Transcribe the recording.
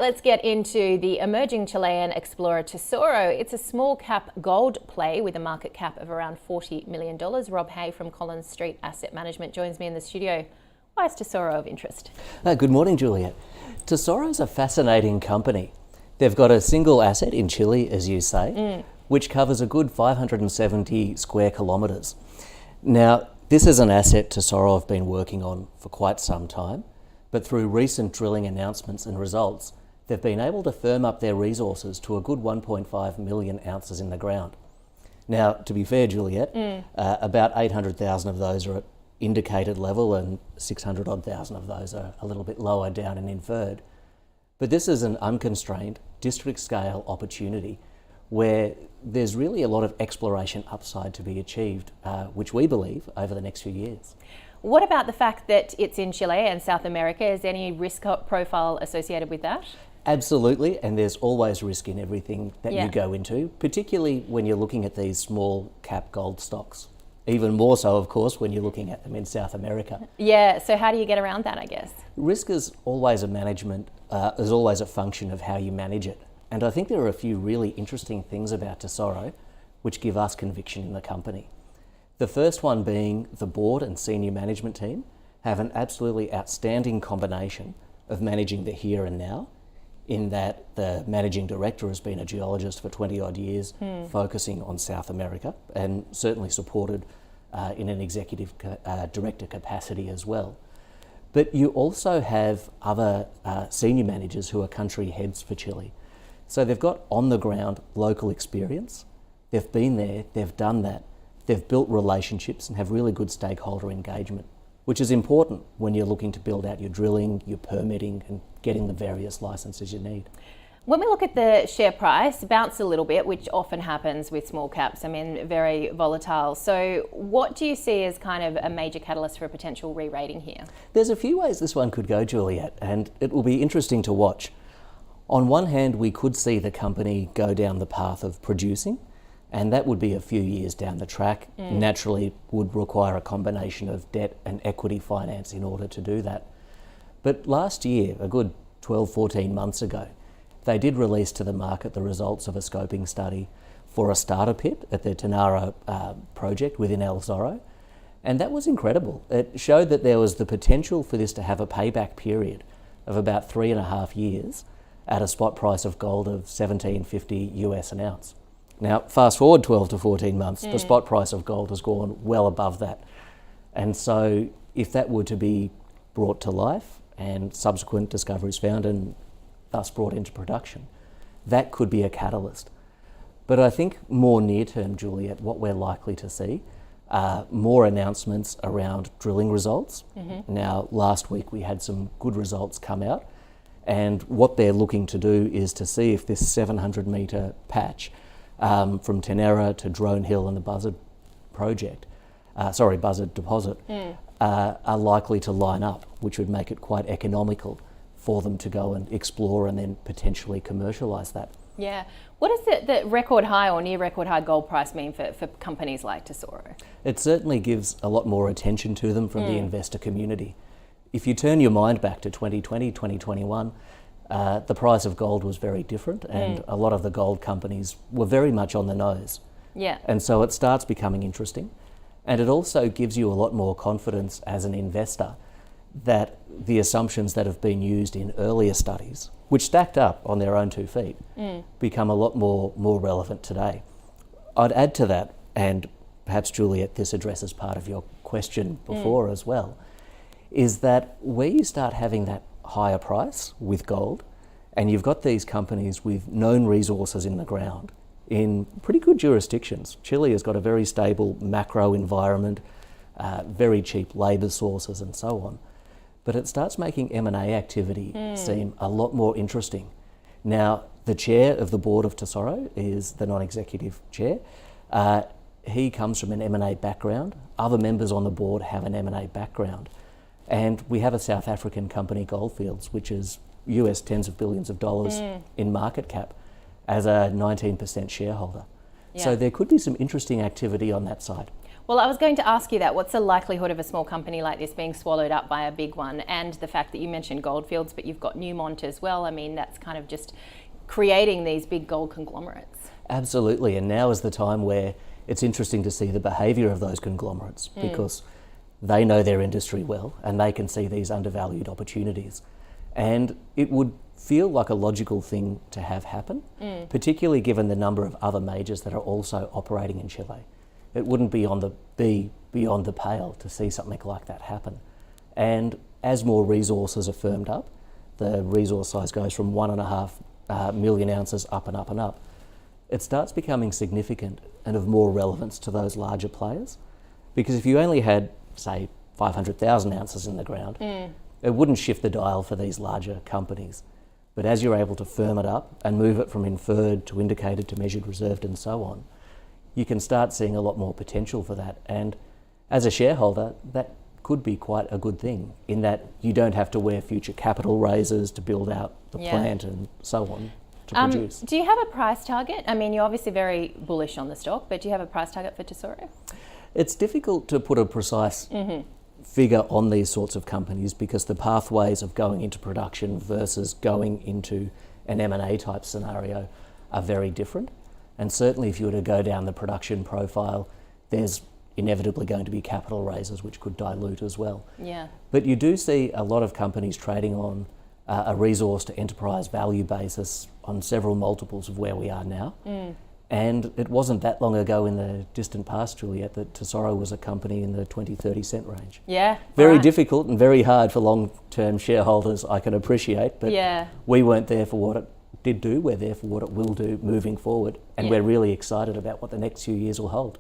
Let's get into the emerging Chilean explorer Tesoro. It's a small cap gold play with a market cap of around $40 million. Rob Hay from Collins Street Asset Management joins me in the studio. Why is Tesoro of interest? Good morning, Juliet. Tesoro is a fascinating company. They've got a single asset in Chile, as you say, which covers a good 570 square kilometres. Now, this is an asset Tesoro have been working on for quite some time, but through recent drilling announcements and results, they've been able to firm up their resources to a good 1.5 million ounces in the ground. Now, to be fair, Juliet, about 800,000 of those are at indicated level and 600,000 of those are a little bit lower down in inferred. But this is an unconstrained district scale opportunity where there's really a lot of exploration upside to be achieved, which we believe over the next few years. What about the fact that it's in Chile and South America? Is there any risk profile associated with that? Absolutely, and there's always risk in everything that you go into, particularly when you're looking at these small cap gold stocks. Even more so, of course, when you're looking at them in South America. Yeah, so how do you get around that, I guess? Risk is always is always a function of how you manage it. And I think there are a few really interesting things about Tesoro which give us conviction in the company. The first one being the board and senior management team have an absolutely outstanding combination of managing the here and now, in that the managing director has been a geologist for 20 odd years, focusing on South America and certainly supported in an executive director capacity as well. But you also have other senior managers who are country heads for Chile. So they've got on the ground local experience, they've been there, they've done that, they've built relationships and have really good stakeholder engagement, which is important when you're looking to build out your drilling, your permitting and getting the various licenses you need. When we look at the share price, bounce a little bit, which often happens with small caps. I mean, very volatile. So what do you see as kind of a major catalyst for a potential re-rating here? There's a few ways this one could go, Juliet, and it will be interesting to watch. On one hand, we could see the company go down the path of producing, and that would be a few years down the track. Naturally would require a combination of debt and equity finance in order to do that. But last year, a good 12, 14 months ago, they did release to the market the results of a scoping study for a starter pit at their Toro project within El Zorro. And that was incredible. It showed that there was the potential for this to have a payback period of about 3.5 years at a spot price of gold of $1,750 US an ounce. Now, fast forward 12 to 14 months, the spot price of gold has gone well above that. And so if that were to be brought to life and subsequent discoveries found and thus brought into production, that could be a catalyst. But I think more near term, Juliet, what we're likely to see are more announcements around drilling results. Now, last week we had some good results come out, and what they're looking to do is to see if this 700 metre patch from Tenera to Drone Hill and the Buzzard deposit, are likely to line up, which would make it quite economical for them to go and explore and then potentially commercialise that. Yeah. What does the record high or near record high gold price mean for companies like Tesoro? It certainly gives a lot more attention to them from the investor community. If you turn your mind back to 2020, 2021, the price of gold was very different and a lot of the gold companies were very much on the nose. Yeah. And so it starts becoming interesting. And it also gives you a lot more confidence as an investor that the assumptions that have been used in earlier studies, which stacked up on their own 2 feet, become a lot more relevant today. I'd add to that, and perhaps Juliet, this addresses part of your question before as well, is that where you start having that higher price with gold, and you've got these companies with known resources in the ground in pretty good jurisdictions. Chile has got a very stable macro environment, very cheap labour sources and so on. But it starts making M&A activity seem a lot more interesting. Now, the chair of the board of Tesoro is the non-executive chair. He comes from an M&A background. Other members on the board have an M&A background. And we have a South African company, Goldfields, which is US tens of billions of dollars in market cap as a 19% shareholder. Yeah. So there could be some interesting activity on that side. Well, I was going to ask you that. What's the likelihood of a small company like this being swallowed up by a big one? And the fact that you mentioned Goldfields, but you've got Newmont as well. I mean, that's kind of just creating these big gold conglomerates. Absolutely, and now is the time where it's interesting to see the behaviour of those conglomerates because they know their industry well and they can see these undervalued opportunities. And it would feel like a logical thing to have happen, particularly given the number of other majors that are also operating in Chile. It wouldn't be beyond the pale to see something like that happen. And as more resources are firmed up, the resource size goes from 1.5 million ounces up and up and up. It starts becoming significant and of more relevance to those larger players. Because if you only had, say, 500,000 ounces in the ground, it wouldn't shift the dial for these larger companies. But as you're able to firm it up and move it from inferred to indicated to measured, reserved and so on, you can start seeing a lot more potential for that. And as a shareholder, that could be quite a good thing in that you don't have to wear future capital raises to build out the plant and so on to produce. Do you have a price target? I mean, you're obviously very bullish on the stock, but do you have a price target for Tesoro? It's difficult to put a precise figure on these sorts of companies because the pathways of going into production versus going into an M&A type scenario are very different. And certainly if you were to go down the production profile, there's inevitably going to be capital raises which could dilute as well. Yeah. But you do see a lot of companies trading on a resource to enterprise value basis on several multiples of where we are now. And it wasn't that long ago in the distant past, Juliet, that Tesoro was a company in the 20-30 cent range. Yeah. Very difficult and very hard for long-term shareholders, I can appreciate, but we weren't there for what it did do, we're there for what it will do moving forward, and we're really excited about what the next few years will hold.